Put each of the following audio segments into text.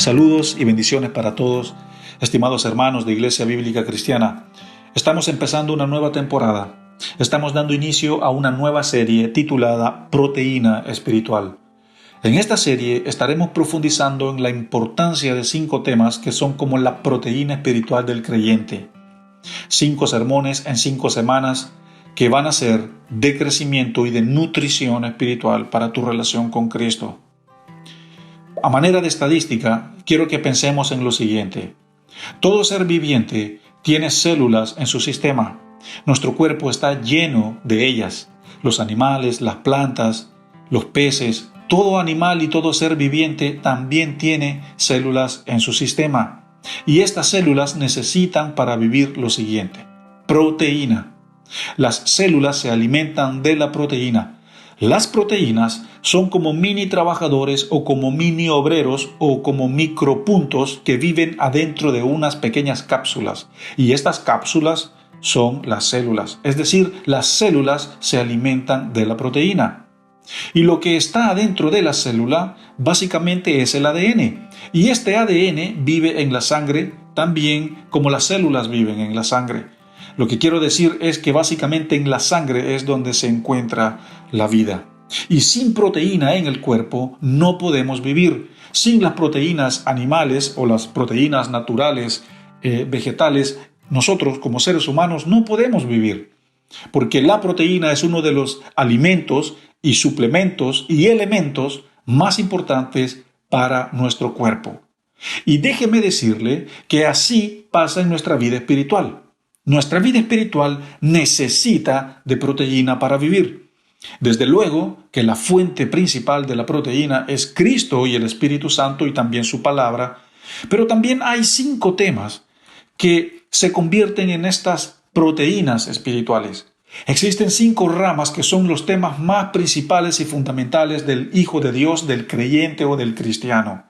Saludos y bendiciones para todos, estimados hermanos de Iglesia Bíblica Cristiana. Estamos empezando una nueva temporada. Estamos dando inicio a una nueva serie titulada Proteína Espiritual. En esta serie estaremos profundizando en la importancia de 5 temas que son como la proteína espiritual del creyente. 5 sermones en 5 semanas que van a ser de crecimiento y de nutrición espiritual para tu relación con Cristo. A manera de estadística, quiero que pensemos en lo siguiente. Todo ser viviente tiene células en su sistema. Nuestro cuerpo está lleno de ellas. Los animales, las plantas, los peces, todo animal y todo ser viviente también tiene células en su sistema. Y estas células necesitan para vivir lo siguiente: proteína. Las células se alimentan de la proteína. Las proteínas son como mini trabajadores o como mini obreros o como micropuntos que viven adentro de unas pequeñas cápsulas. Y estas cápsulas son las células. Es decir, las células se alimentan de la proteína. Y lo que está adentro de la célula básicamente es el ADN. Y este ADN vive en la sangre también como las células viven en la sangre. Lo que quiero decir es que básicamente en la sangre es donde se encuentra la vida. Y sin proteína en el cuerpo no podemos vivir. Sin las proteínas animales o las proteínas naturales, vegetales, nosotros como seres humanos no podemos vivir. Porque la proteína es uno de los alimentos y suplementos y elementos más importantes para nuestro cuerpo. Y déjeme decirle que así pasa en nuestra vida espiritual. Nuestra vida espiritual necesita de proteína para vivir. Desde luego que la fuente principal de la proteína es Cristo y el Espíritu Santo y también su palabra, pero también hay 5 temas que se convierten en estas proteínas espirituales. Existen 5 ramas que son los temas más principales y fundamentales del Hijo de Dios, del creyente o del cristiano.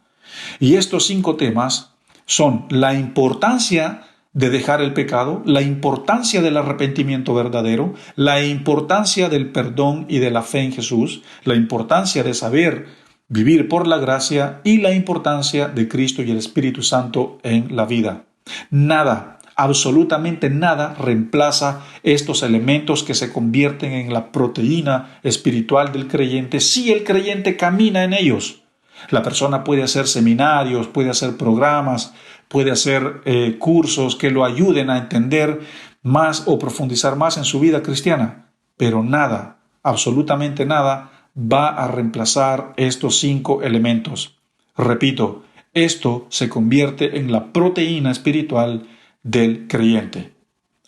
Y estos 5 temas son la importancia de dejar el pecado, la importancia del arrepentimiento verdadero, la importancia del perdón y de la fe en Jesús, la importancia de saber vivir por la gracia y la importancia de Cristo y el Espíritu Santo en la vida. Nada, absolutamente nada reemplaza estos elementos que se convierten en la proteína espiritual del creyente si el creyente camina en ellos. La persona puede hacer seminarios, puede hacer programas, puede hacer cursos que lo ayuden a entender más o profundizar más en su vida cristiana, pero nada, absolutamente nada, va a reemplazar estos 5 elementos. Repito, esto se convierte en la proteína espiritual del creyente.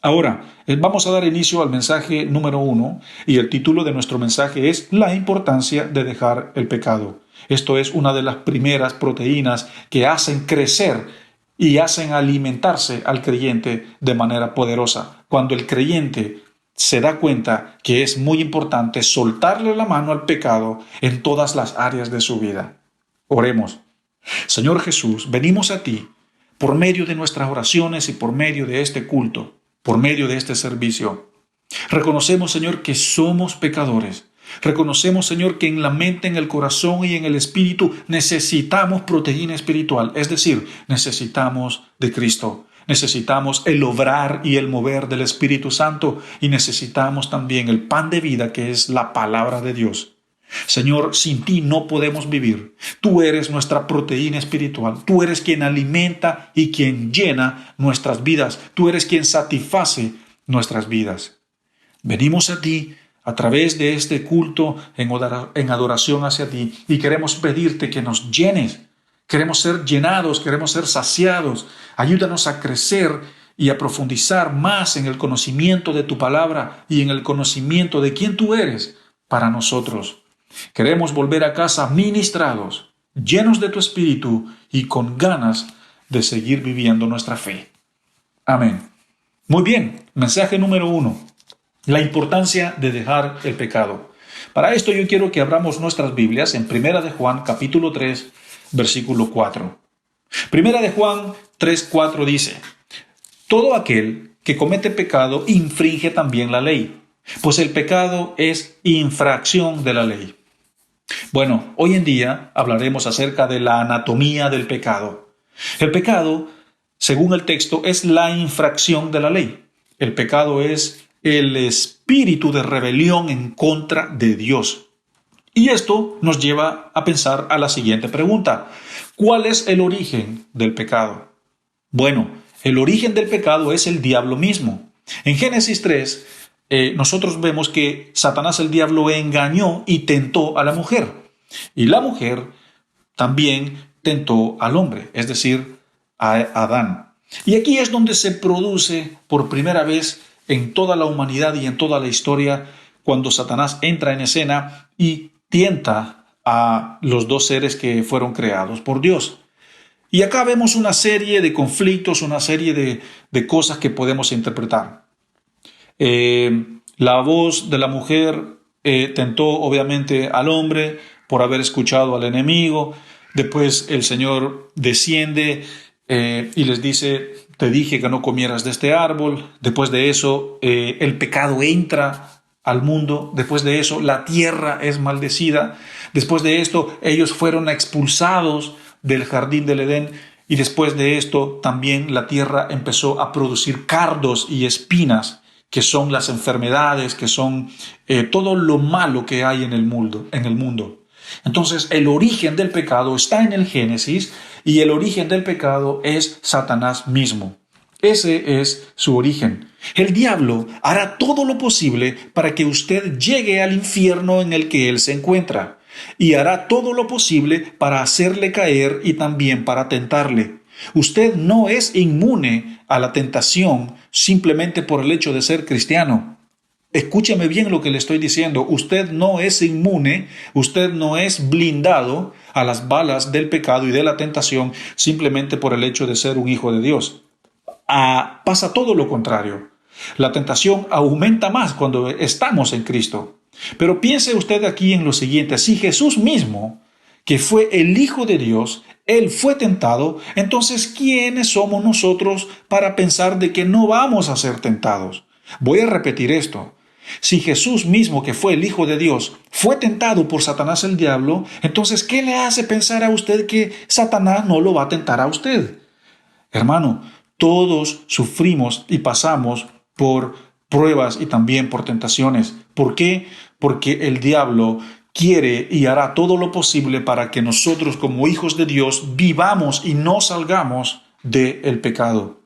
Ahora, vamos a dar inicio al mensaje número 1 y el título de nuestro mensaje es La importancia de dejar el pecado. Esto es una de las primeras proteínas que hacen crecer y hacen alimentarse al creyente de manera poderosa. Cuando el creyente se da cuenta que es muy importante soltarle la mano al pecado en todas las áreas de su vida. Oremos. Señor Jesús, venimos a ti por medio de nuestras oraciones y por medio de este culto, por medio de este servicio. Reconocemos, Señor, que somos pecadores. Reconocemos, Señor, que en la mente, en el corazón y en el espíritu necesitamos proteína espiritual, es decir, necesitamos de Cristo. Necesitamos el obrar y el mover del Espíritu Santo y necesitamos también el pan de vida que es la palabra de Dios. Señor, sin ti no podemos vivir. Tú eres nuestra proteína espiritual. Tú eres quien alimenta y quien llena nuestras vidas. Tú eres quien satisface nuestras vidas. Venimos a ti a través de este culto en adoración hacia ti y queremos pedirte que nos llenes. Queremos ser llenados, queremos ser saciados. Ayúdanos a crecer y a profundizar más en el conocimiento de tu palabra y en el conocimiento de quién tú eres para nosotros. Queremos volver a casa ministrados, llenos de tu espíritu y con ganas de seguir viviendo nuestra fe. Amén. Muy bien, mensaje número 1. La importancia de dejar el pecado. Para esto yo quiero que abramos nuestras Biblias en 1 de Juan capítulo 3, versículo 4. 1 de Juan 3, 4 dice: Todo aquel que comete pecado infringe también la ley, pues el pecado es infracción de la ley. Bueno, hoy en día hablaremos acerca de la anatomía del pecado. El pecado, según el texto, es la infracción de la ley. El pecado es el espíritu de rebelión en contra de Dios. Y esto nos lleva a pensar a la siguiente pregunta. ¿Cuál es el origen del pecado? Bueno, el origen del pecado es el diablo mismo. En Génesis 3, nosotros vemos que Satanás el diablo engañó y tentó a la mujer. Y la mujer también tentó al hombre, es decir, a Adán. Y aquí es donde se produce por primera vez en toda la humanidad y en toda la historia cuando Satanás entra en escena y tienta a los dos seres que fueron creados por Dios. Y acá vemos una serie de conflictos, una serie de cosas que podemos interpretar. La voz de la mujer tentó obviamente al hombre por haber escuchado al enemigo. Después el Señor desciende y les dice, te dije que no comieras de este árbol. Después de eso el pecado entra al mundo. Después de eso la tierra es maldecida. Después de esto ellos fueron expulsados del jardín del Edén, y después de esto también la tierra empezó a producir cardos y espinas, que son las enfermedades, que son todo lo malo que hay en el mundo. Entonces el origen del pecado está en el Génesis, y el origen del pecado es Satanás mismo. Ese es su origen. El diablo hará todo lo posible para que usted llegue al infierno en el que él se encuentra, y hará todo lo posible para hacerle caer y también para tentarle. Usted no es inmune a la tentación simplemente por el hecho de ser cristiano. Escúcheme bien lo que le estoy diciendo. Usted no es inmune, usted no es blindado a las balas del pecado y de la tentación simplemente por el hecho de ser un hijo de Dios. Pasa todo lo contrario. La tentación aumenta más cuando estamos en Cristo. Pero piense usted aquí en lo siguiente: si Jesús mismo, que fue el Hijo de Dios, Él fue tentado, entonces ¿quiénes somos nosotros para pensar de que no vamos a ser tentados? Voy a repetir esto. Si Jesús mismo, que fue el Hijo de Dios, fue tentado por Satanás el diablo, entonces ¿qué le hace pensar a usted que Satanás no lo va a tentar a usted? Hermano, todos sufrimos y pasamos por pruebas y también por tentaciones. ¿Por qué? Porque el diablo quiere y hará todo lo posible para que nosotros como hijos de Dios vivamos y no salgamos del pecado.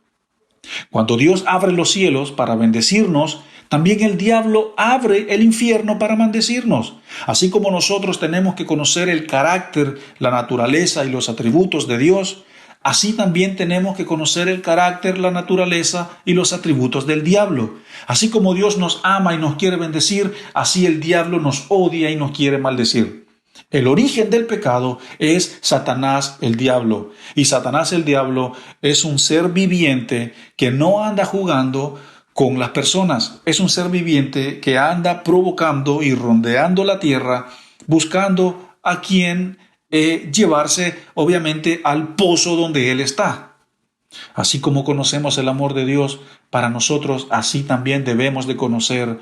Cuando Dios abre los cielos para bendecirnos, también el diablo abre el infierno para maldecirnos. Así como nosotros tenemos que conocer el carácter, la naturaleza y los atributos de Dios, así también tenemos que conocer el carácter, la naturaleza y los atributos del diablo. Así como Dios nos ama y nos quiere bendecir, así el diablo nos odia y nos quiere maldecir. El origen del pecado es Satanás el diablo. Y Satanás el diablo es un ser viviente que no anda jugando con las personas. Es un ser viviente que anda provocando y rondeando la tierra, buscando a quien llevarse obviamente al pozo donde Él está. Así como conocemos el amor de Dios para nosotros, así también debemos de conocer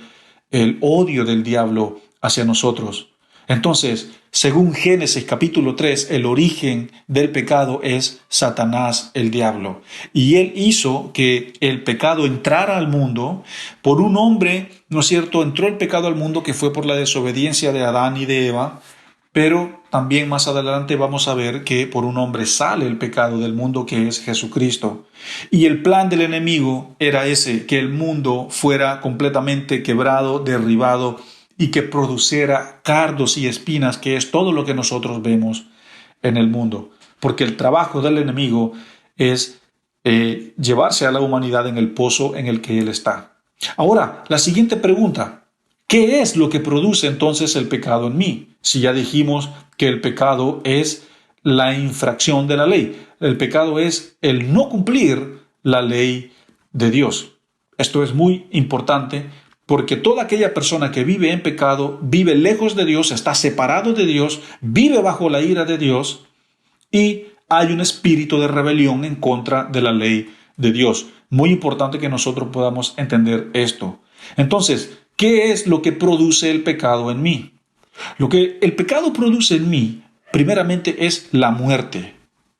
el odio del diablo hacia nosotros. Entonces, según Génesis capítulo 3, el origen del pecado es Satanás el diablo. Y él hizo que el pecado entrara al mundo por un hombre, ¿no es cierto? Entró el pecado al mundo que fue por la desobediencia de Adán y de Eva. Pero también más adelante vamos a ver que por un hombre sale el pecado del mundo, que es Jesucristo. Y el plan del enemigo era ese: que el mundo fuera completamente quebrado, derribado, y que produciera cardos y espinas, que es todo lo que nosotros vemos en el mundo. Porque el trabajo del enemigo es llevarse a la humanidad en el pozo en el que él está. Ahora, la siguiente pregunta: ¿qué es lo que produce entonces el pecado en mí? Si ya dijimos que el pecado es la infracción de la ley. El pecado es el no cumplir la ley de Dios. Esto es muy importante porque toda aquella persona que vive en pecado vive lejos de Dios, está separado de Dios, vive bajo la ira de Dios, y hay un espíritu de rebelión en contra de la ley de Dios. Muy importante que nosotros podamos entender esto. Entonces, ¿qué es lo que produce el pecado en mí? Lo que el pecado produce en mí, primeramente, es la muerte.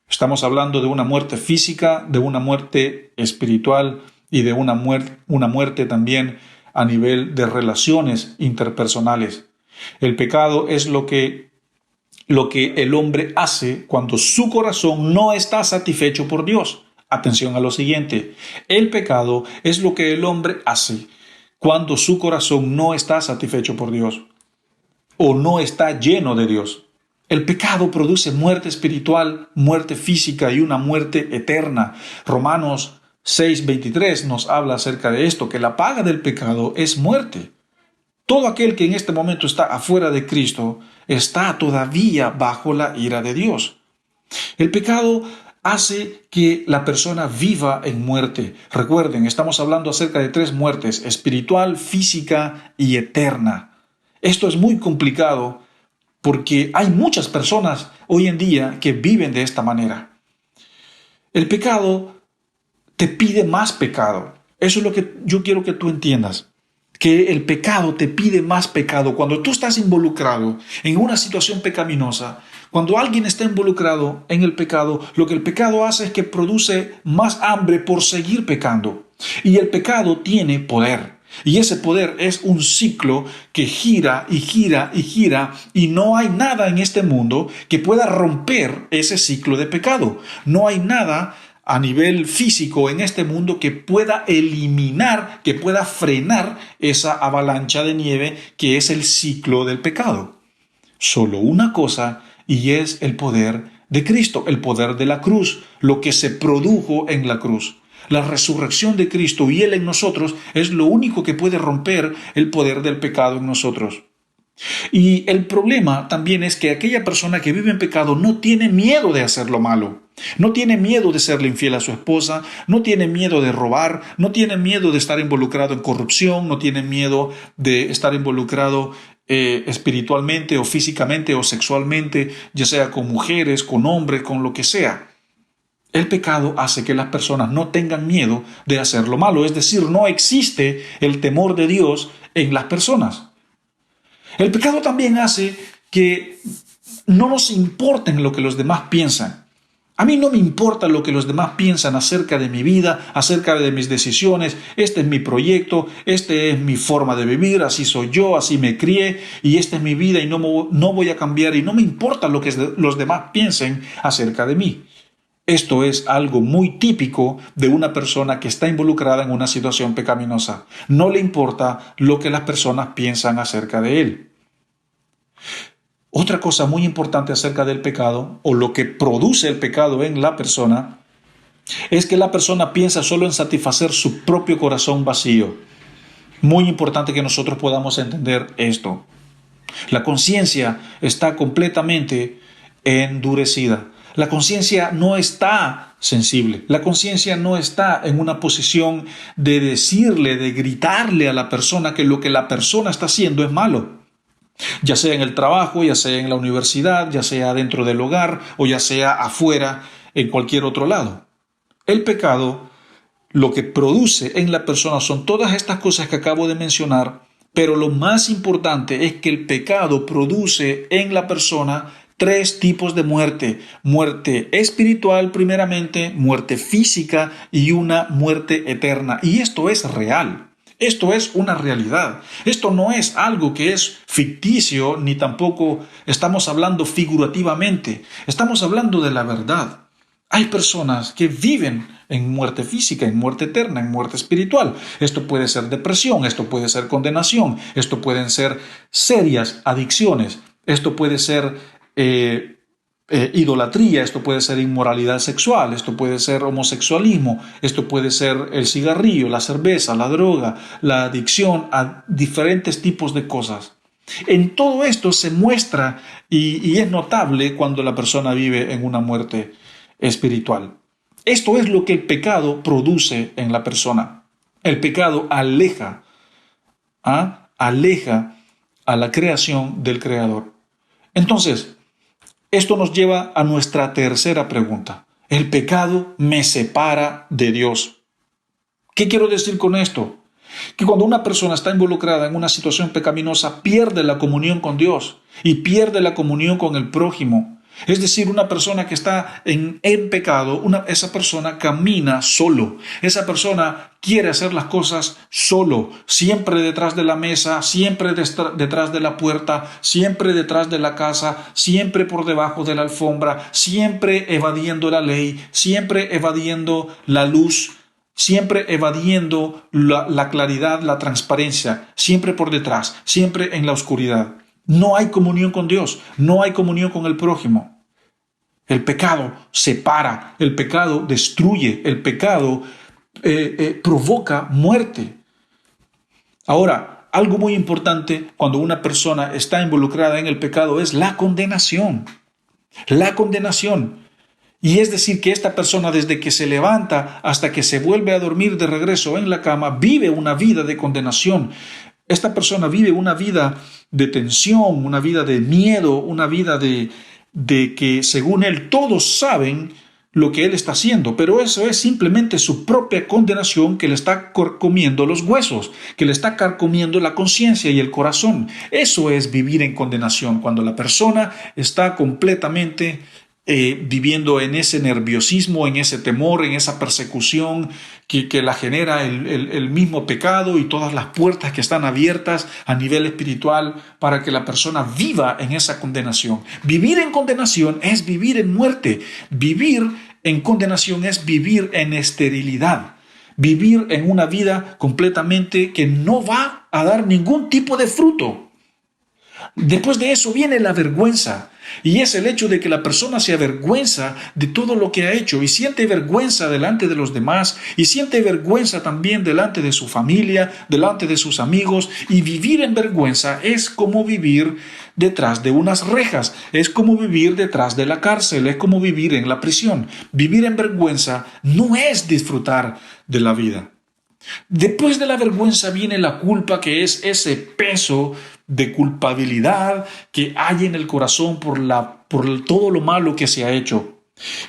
Estamos hablando de una muerte física, de una muerte espiritual y de una muerte también a nivel de relaciones interpersonales. El pecado es lo que el hombre hace cuando su corazón no está satisfecho por Dios. Atención a lo siguiente, el pecado es lo que el hombre hace cuando su corazón no está satisfecho por Dios o no está lleno de Dios. El pecado produce muerte espiritual, muerte física y una muerte eterna. Romanos 6:23 nos habla acerca de esto, que la paga del pecado es muerte. Todo aquel que en este momento está afuera de Cristo está todavía bajo la ira de Dios. El pecado hace que la persona viva en muerte. Recuerden, estamos hablando acerca de 3 muertes: espiritual, física y eterna. Esto es muy complicado porque hay muchas personas hoy en día que viven de esta manera. El pecado te pide más pecado. Eso es lo que yo quiero que tú entiendas. Que el pecado te pide más pecado. Cuando tú estás involucrado en una situación pecaminosa, cuando alguien está involucrado en el pecado, lo que el pecado hace es que produce más hambre por seguir pecando. Y el pecado tiene poder. Y ese poder es un ciclo que gira y gira y gira, y no hay nada en este mundo que pueda romper ese ciclo de pecado. No hay nada a nivel físico en este mundo que pueda eliminar, que pueda frenar esa avalancha de nieve que es el ciclo del pecado. Solo una cosa, y es el poder de Cristo, el poder de la cruz, lo que se produjo en la cruz. La resurrección de Cristo y Él en nosotros es lo único que puede romper el poder del pecado en nosotros. Y el problema también es que aquella persona que vive en pecado no tiene miedo de hacer lo malo. No tiene miedo de serle infiel a su esposa, no tiene miedo de robar, no tiene miedo de estar involucrado en corrupción, no tiene miedo de estar involucrado espiritualmente o físicamente o sexualmente, ya sea con mujeres, con hombres, con lo que sea. El pecado hace que las personas no tengan miedo de hacer lo malo, es decir, no existe el temor de Dios en las personas. El pecado también hace que no nos importen lo que los demás piensan. A mí no me importa lo que los demás piensan acerca de mi vida, acerca de mis decisiones. Este es mi proyecto, este es mi forma de vivir, así soy yo, así me crié y esta es mi vida y no voy a cambiar y no me importa lo que los demás piensen acerca de mí. Esto es algo muy típico de una persona que está involucrada en una situación pecaminosa. No le importa lo que las personas piensan acerca de él. Otra cosa muy importante acerca del pecado, o lo que produce el pecado en la persona, es que la persona piensa solo en satisfacer su propio corazón vacío. Muy importante que nosotros podamos entender esto. La conciencia está completamente endurecida. La conciencia no está sensible. La conciencia no está en una posición de decirle, de gritarle a la persona que lo que la persona está haciendo es malo. Ya sea en el trabajo, ya sea en la universidad, ya sea dentro del hogar o ya sea afuera, en cualquier otro lado. El pecado, lo que produce en la persona son todas estas cosas que acabo de mencionar, pero lo más importante es que el pecado produce en la persona 3 tipos de muerte: muerte espiritual primeramente, muerte física y una muerte eterna. Y esto es real. Esto es una realidad. Esto no es algo que es ficticio, ni tampoco estamos hablando figurativamente. Estamos hablando de la verdad. Hay personas que viven en muerte física, en muerte eterna, en muerte espiritual. Esto puede ser depresión, esto puede ser condenación, esto pueden ser serias adicciones, esto puede ser idolatría, esto puede ser inmoralidad sexual, esto puede ser homosexualismo, esto puede ser el cigarrillo, la cerveza, la droga, la adicción a diferentes tipos de cosas. En todo esto se muestra y es notable cuando la persona vive en una muerte espiritual. Esto es lo que el pecado produce en la persona. El pecado aleja a la creación del Creador. Entonces, esto nos lleva a nuestra tercera pregunta. El pecado me separa de Dios. ¿Qué quiero decir con esto? Que cuando una persona está involucrada en una situación pecaminosa, pierde la comunión con Dios y pierde la comunión con el prójimo. Es decir, una persona que está en pecado, esa persona camina solo. Esa persona quiere hacer las cosas solo, siempre detrás de la mesa, siempre detrás de la puerta, siempre detrás de la casa, siempre por debajo de la alfombra, siempre evadiendo la ley, siempre evadiendo la luz, siempre evadiendo la claridad, la transparencia, siempre por detrás, siempre en la oscuridad. No hay comunión con Dios, no hay comunión con el prójimo. El pecado separa, el pecado destruye, el pecado provoca muerte. Ahora, algo muy importante cuando una persona está involucrada en el pecado es la condenación. La condenación. Y es decir, que esta persona desde que se levanta hasta que se vuelve a dormir de regreso en la cama, vive una vida de condenación. Esta persona vive una vida de tensión, una vida de miedo, una vida de que según él todos saben lo que él está haciendo, pero eso es simplemente su propia condenación que le está carcomiendo los huesos, que le está carcomiendo la conciencia y el corazón. Eso es vivir en condenación, cuando la persona está completamente viviendo en ese nerviosismo, en ese temor, en esa persecución que la genera el mismo pecado y todas las puertas que están abiertas a nivel espiritual para que la persona viva en esa condenación. Vivir en condenación es vivir en muerte. Vivir en condenación es vivir en esterilidad. Vivir en una vida completamente que no va a dar ningún tipo de fruto. Después de eso viene la vergüenza, y es el hecho de que la persona se avergüenza de todo lo que ha hecho y siente vergüenza delante de los demás y siente vergüenza también delante de su familia, delante de sus amigos, y vivir en vergüenza es como vivir detrás de unas rejas, es como vivir detrás de la cárcel, es como vivir en la prisión. Vivir en vergüenza no es disfrutar de la vida. Después de la vergüenza viene la culpa, que es ese peso de culpabilidad que hay en el corazón por todo lo malo que se ha hecho.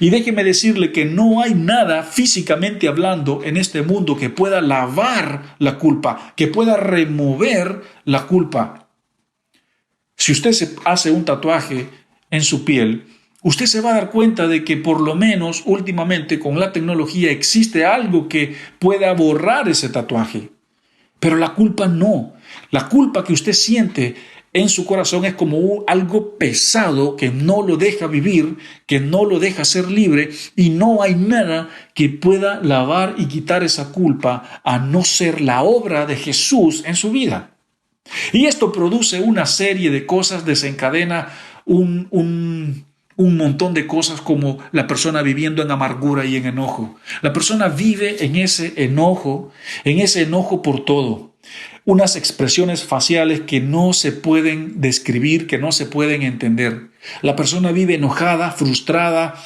Y déjeme decirle que no hay nada físicamente hablando en este mundo que pueda lavar la culpa, que pueda remover la culpa. Si usted se hace un tatuaje en su piel, usted se va a dar cuenta de que por lo menos últimamente con la tecnología existe algo que pueda borrar ese tatuaje. Pero la culpa no. La culpa que usted siente en su corazón es como algo pesado que no lo deja vivir, que no lo deja ser libre, y no hay nada que pueda lavar y quitar esa culpa a no ser la obra de Jesús en su vida. Y esto produce una serie de cosas, desencadena un montón de cosas, como la persona viviendo en amargura y en enojo. La persona vive en ese enojo por todo. Unas expresiones faciales que no se pueden describir, que no se pueden entender. La persona vive enojada, frustrada,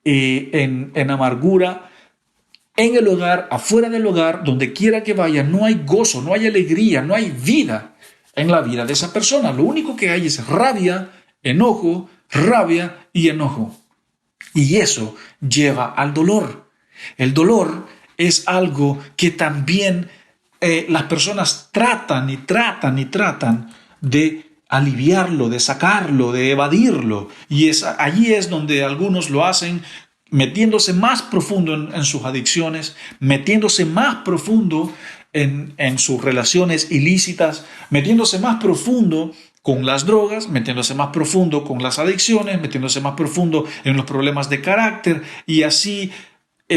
en amargura, en el hogar, afuera del hogar, donde quiera que vaya. No hay gozo, no hay alegría, no hay vida en la vida de esa persona. Lo único que hay es rabia, enojo, rabia y enojo. Y eso lleva al dolor. El dolor es algo que también las personas tratan de aliviarlo, de sacarlo, de evadirlo. Y allí es donde algunos lo hacen metiéndose más profundo en sus adicciones, metiéndose más profundo en sus relaciones ilícitas, metiéndose más profundo con las drogas, metiéndose más profundo con las adicciones, metiéndose más profundo en los problemas de carácter, y así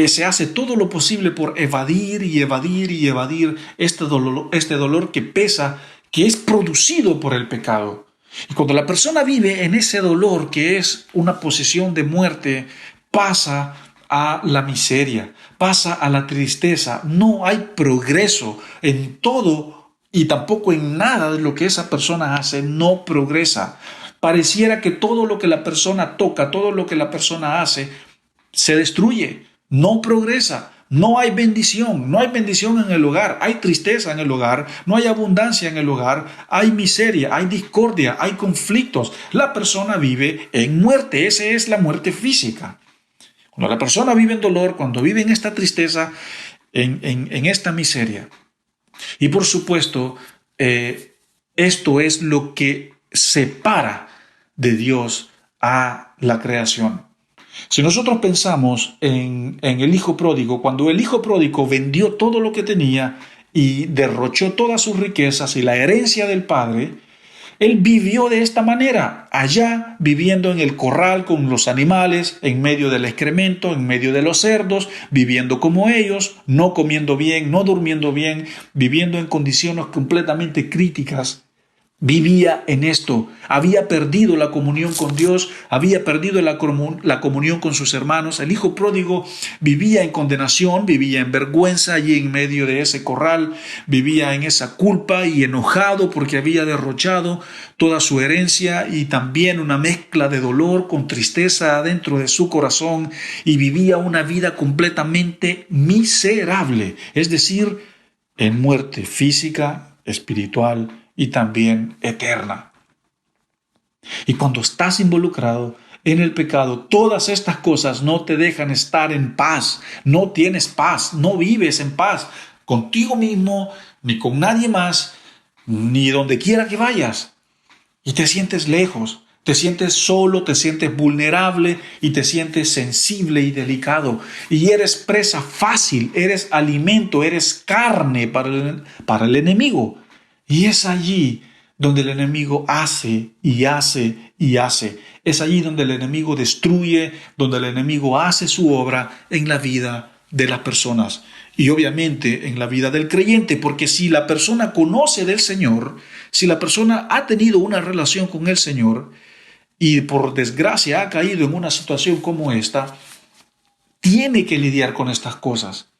se hace todo lo posible por evadir este dolor que pesa, que es producido por el pecado. Y cuando la persona vive en ese dolor, que es una posición de muerte, pasa a la miseria, pasa a la tristeza. No hay progreso en todo y tampoco en nada de lo que esa persona hace. No progresa. Pareciera que todo lo que la persona toca, todo lo que la persona hace, se destruye. No progresa. No hay bendición en el hogar, hay tristeza en el hogar, no hay abundancia en el hogar, hay miseria, hay discordia, hay conflictos. La persona vive en muerte, esa es la muerte física. Cuando la persona vive en dolor, cuando vive en esta tristeza, en esta miseria, Y por supuesto, esto es lo que separa de Dios a la creación. Si nosotros pensamos en el hijo pródigo, cuando el hijo pródigo vendió todo lo que tenía y derrochó todas sus riquezas y la herencia del padre, él vivió de esta manera, allá viviendo en el corral con los animales, en medio del excremento, en medio de los cerdos, viviendo como ellos, no comiendo bien, no durmiendo bien, viviendo en condiciones completamente críticas. Vivía en esto, había perdido la comunión con Dios, había perdido la comunión con sus hermanos. El hijo pródigo vivía en condenación, vivía en vergüenza allí en medio de ese corral, vivía en esa culpa y enojado porque había derrochado toda su herencia y también una mezcla de dolor con tristeza dentro de su corazón, y vivía una vida completamente miserable, es decir, en muerte física, espiritual y también eterna. Y cuando estás involucrado en el pecado, todas estas cosas no te dejan estar en paz, no tienes paz, no vives en paz contigo mismo, ni con nadie más, ni donde quiera que vayas. Y te sientes lejos, te sientes solo, te sientes vulnerable y te sientes sensible y delicado. Y eres presa fácil, eres alimento, eres carne para el enemigo. Y es allí donde el enemigo hace y hace y hace. Es allí donde el enemigo destruye, donde el enemigo hace su obra en la vida de las personas. Y obviamente en la vida del creyente, porque si la persona conoce del Señor, si la persona ha tenido una relación con el Señor y por desgracia ha caído en una situación como esta, tiene que lidiar con estas cosas.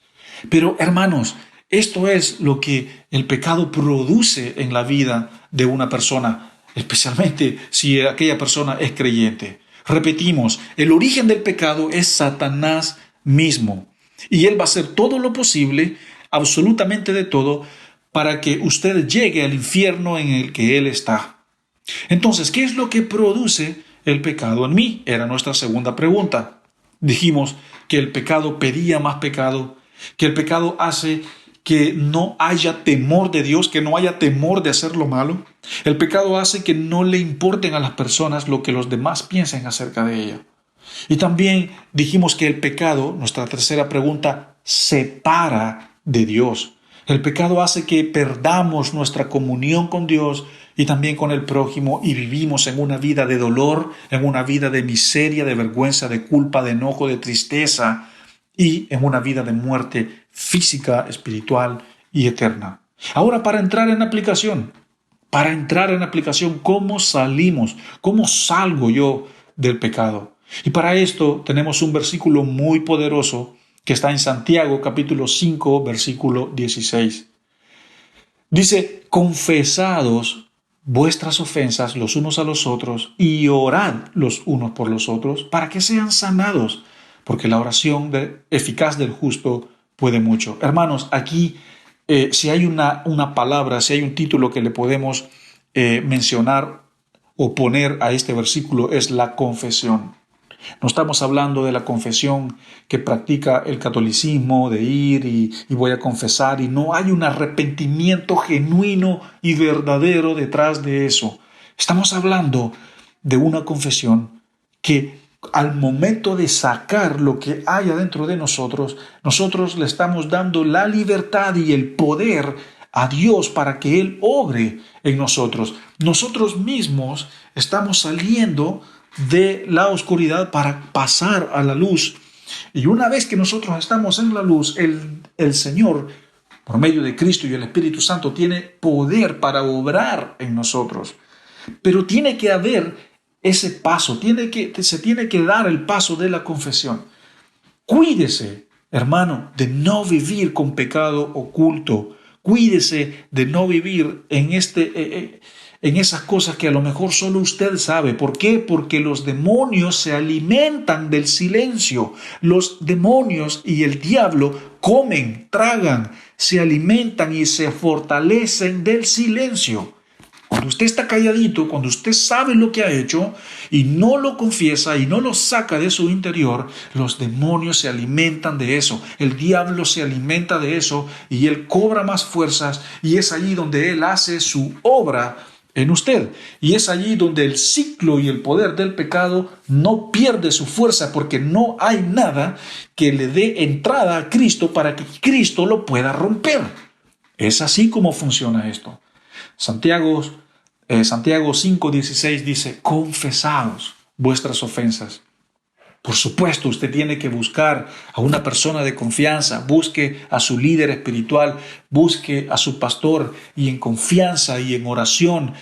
Pero hermanos, esto es lo que el pecado produce en la vida de una persona, especialmente si aquella persona es creyente. Repetimos, el origen del pecado es Satanás mismo. Y él va a hacer todo lo posible, absolutamente de todo, para que usted llegue al infierno en el que él está. Entonces, ¿qué es lo que produce el pecado en mí? Era nuestra segunda pregunta. Dijimos que el pecado pedía más pecado, que el pecado hace que no haya temor de Dios, que no haya temor de hacer lo malo. El pecado hace que no le importen a las personas lo que los demás piensen acerca de ella. Y también dijimos que el pecado, nuestra tercera pregunta, separa de Dios. El pecado hace que perdamos nuestra comunión con Dios y también con el prójimo, y vivimos en una vida de dolor, en una vida de miseria, de vergüenza, de culpa, de enojo, de tristeza, y en una vida de muerte física, espiritual y eterna. Ahora, para entrar en aplicación, ¿cómo salimos? ¿Cómo salgo yo del pecado? Y para esto tenemos un versículo muy poderoso que está en Santiago capítulo 5, versículo 16. Dice: confesados vuestras ofensas los unos a los otros y orad los unos por los otros para que sean sanados, porque la oración eficaz del justo puede mucho. Hermanos, aquí si hay una palabra, si hay un título que le podemos mencionar o poner a este versículo, es la confesión. No estamos hablando de la confesión que practica el catolicismo, de ir y voy a confesar, y no hay un arrepentimiento genuino y verdadero detrás de eso. Estamos hablando de una confesión que al momento de sacar lo que hay adentro de nosotros le estamos dando la libertad y el poder a Dios para que Él obre en nosotros. Nosotros mismos estamos saliendo de la oscuridad para pasar a la luz. Y una vez que nosotros estamos en la luz, el Señor, por medio de Cristo y el Espíritu Santo, tiene poder para obrar en nosotros. Pero tiene que haber ese paso, se tiene que dar el paso de la confesión. Cuídese, hermano, de no vivir con pecado oculto. Cuídese de no vivir en esas cosas que a lo mejor solo usted sabe. ¿Por qué? Porque los demonios se alimentan del silencio. Los demonios y el diablo comen, tragan, se alimentan y se fortalecen del silencio. Cuando Cuando usted está calladito, cuando usted sabe lo que ha hecho y no lo confiesa y no lo saca de su interior, los demonios se alimentan de eso, el diablo se alimenta de eso y él cobra más fuerzas y es allí donde él hace su obra en usted. Y es allí donde el ciclo y el poder del pecado no pierde su fuerza porque no hay nada que le dé entrada a Cristo para que Cristo lo pueda romper. Es así como funciona esto. Santiago 5:16 dice, confesaos vuestras ofensas. Por supuesto, usted tiene que buscar a una persona de confianza, busque a su líder espiritual, busque a su pastor y en confianza y en oración,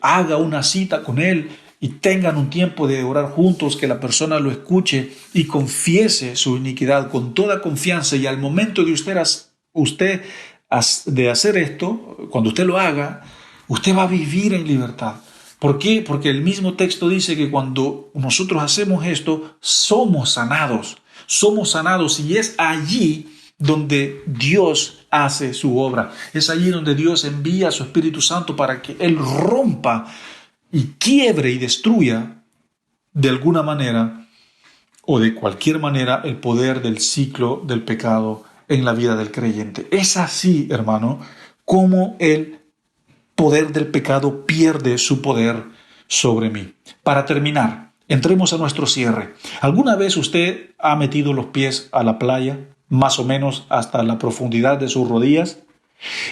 haga una cita con él y tengan un tiempo de orar juntos, que la persona lo escuche y confiese su iniquidad con toda confianza. Y al momento de usted de hacer esto, cuando usted lo haga, usted va a vivir en libertad. ¿Por qué? Porque el mismo texto dice que cuando nosotros hacemos esto, somos sanados y es allí donde Dios hace su obra. Es allí donde Dios envía a su Espíritu Santo para que Él rompa y quiebre y destruya de alguna manera o de cualquier manera el poder del ciclo del pecado en la vida del creyente. Es así, hermano, como el poder del pecado pierde su poder sobre mí. Para terminar, entremos a nuestro cierre. ¿Alguna vez usted ha metido los pies a la playa, más o menos hasta la profundidad de sus rodillas?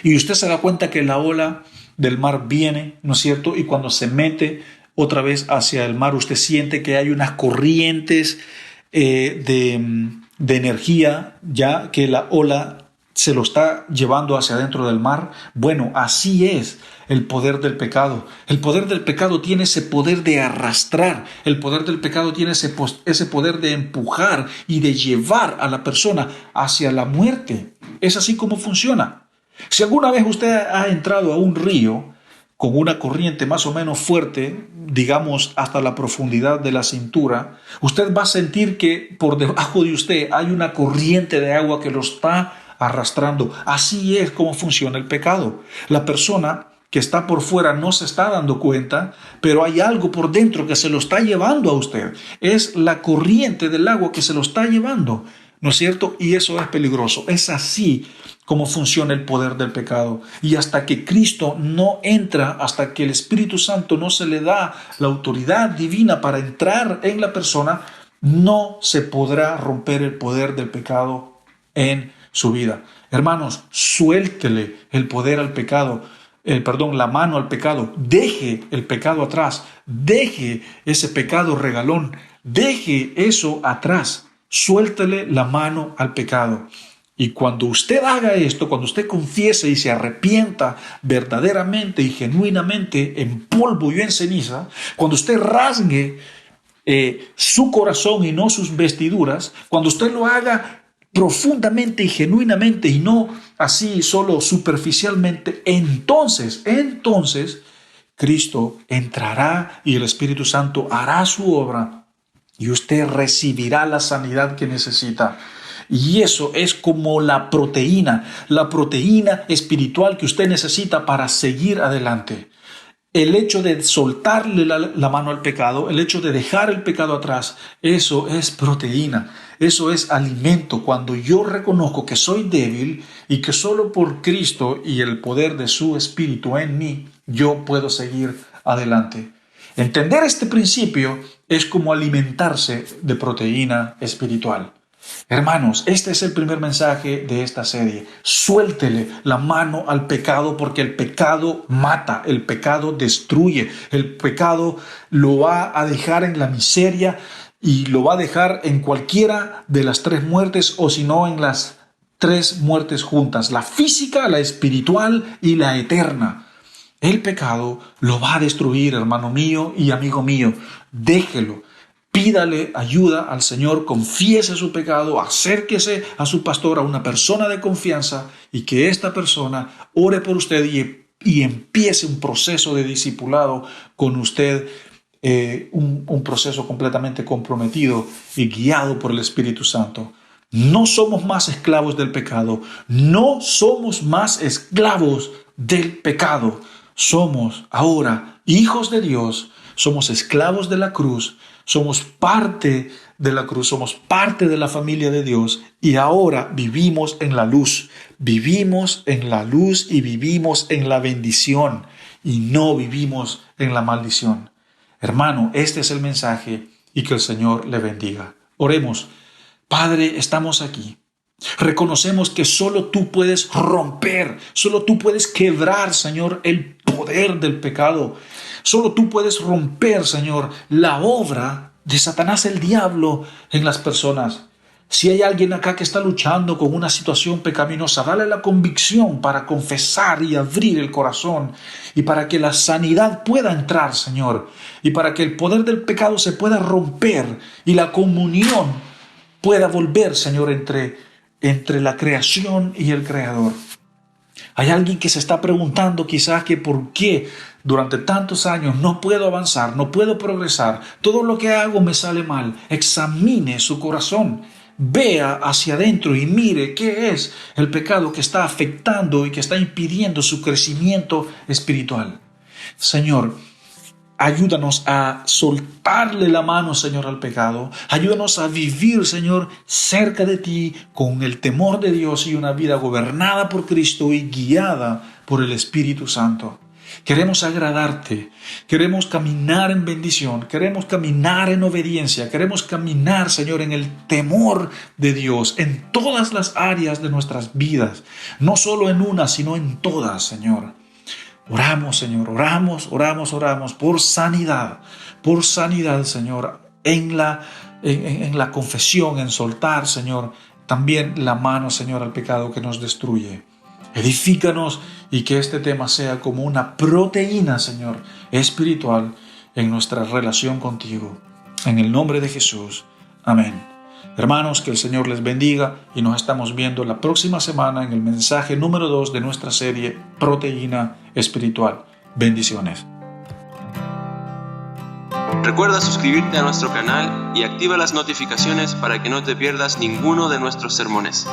Y usted se da cuenta que la ola del mar viene, ¿no es cierto? Y cuando se mete otra vez hacia el mar, usted siente que hay unas corrientes de energía, ya que la ola se lo está llevando hacia adentro del mar. Bueno, así es el poder del pecado. El poder del pecado tiene ese poder de arrastrar. El poder del pecado tiene ese poder de empujar y de llevar a la persona hacia la muerte. Es así como funciona. Si alguna vez usted ha entrado a un río con una corriente más o menos fuerte, digamos hasta la profundidad de la cintura, usted va a sentir que por debajo de usted hay una corriente de agua que lo está arrastrando. Así es como funciona el pecado. La persona que está por fuera no se está dando cuenta, pero hay algo por dentro que se lo está llevando a usted. Es la corriente del agua que se lo está llevando, ¿no es cierto? Y eso es peligroso. Es así como funciona el poder del pecado. Y hasta que Cristo no entra, hasta que el Espíritu Santo no se le da la autoridad divina para entrar en la persona, no se podrá romper el poder del pecado en su vida. Hermanos, suéltele el poder al pecado, la mano al pecado. Deje el pecado atrás. Deje ese pecado regalón. Deje eso atrás. Suéltele la mano al pecado. Y cuando usted haga esto, cuando usted confiese y se arrepienta verdaderamente y genuinamente en polvo y en ceniza, cuando usted rasgue su corazón y no sus vestiduras, cuando usted lo haga profundamente y genuinamente y no así solo superficialmente, entonces Cristo entrará y el Espíritu Santo hará su obra y usted recibirá la sanidad que necesita. Y eso es como la proteína espiritual que usted necesita para seguir adelante. El hecho de soltarle la mano al pecado, el hecho de dejar el pecado atrás, eso es proteína, eso es alimento. Cuando yo reconozco que soy débil y que solo por Cristo y el poder de su Espíritu en mí, yo puedo seguir adelante. Entender este principio es como alimentarse de proteína espiritual. Hermanos, este es el primer mensaje de esta serie. Suéltele la mano al pecado porque el pecado mata, el pecado destruye, el pecado lo va a dejar en la miseria y lo va a dejar en cualquiera de las tres muertes o si no en las tres muertes juntas, la física, la espiritual y la eterna. El pecado lo va a destruir, hermano mío y amigo mío. Déjelo. Pídale ayuda al Señor, confiese su pecado, acérquese a su pastor, a una persona de confianza y que esta persona ore por usted y empiece un proceso de discipulado con usted, un proceso completamente comprometido y guiado por el Espíritu Santo. No somos más esclavos del pecado, no somos más esclavos del pecado. somos ahora hijos de Dios, somos esclavos de la cruz, somos parte de la cruz, somos parte de la familia de Dios y ahora vivimos en la luz y vivimos en la bendición y no vivimos en la maldición. Hermano, este es el mensaje y que el Señor le bendiga. Oremos. Padre, estamos aquí. Reconocemos que solo tú puedes romper, solo tú puedes quebrar, Señor, el poder del pecado. Solo tú puedes romper, Señor, la obra de Satanás, el diablo, en las personas. Si hay alguien acá que está luchando con una situación pecaminosa, dale la convicción para confesar y abrir el corazón y para que la sanidad pueda entrar, Señor, y para que el poder del pecado se pueda romper y la comunión pueda volver, Señor, entre la creación y el Creador. Hay alguien que se está preguntando quizás que por qué durante tantos años no puedo avanzar, no puedo progresar, todo lo que hago me sale mal. Examine su corazón, vea hacia adentro y mire qué es el pecado que está afectando y que está impidiendo su crecimiento espiritual. Señor, ayúdanos a soltarle la mano, Señor, al pecado. Ayúdanos a vivir, Señor, cerca de ti, con el temor de Dios y una vida gobernada por Cristo y guiada por el Espíritu Santo. Queremos agradarte, queremos caminar en bendición, queremos caminar en obediencia, queremos caminar, Señor, en el temor de Dios, en todas las áreas de nuestras vidas, no solo en una, sino en todas, Señor. Oramos, Señor, oramos por sanidad, Señor, en la confesión, en soltar, Señor, también la mano, Señor, al pecado que nos destruye. Edifícanos y que este tema sea como una proteína, Señor, espiritual en nuestra relación contigo. En el nombre de Jesús. Amén. Hermanos, que el Señor les bendiga y nos estamos viendo la próxima semana en el mensaje número 2 de nuestra serie Proteína Espiritual. Bendiciones. Recuerda suscribirte a nuestro canal y activa las notificaciones para que no te pierdas ninguno de nuestros sermones.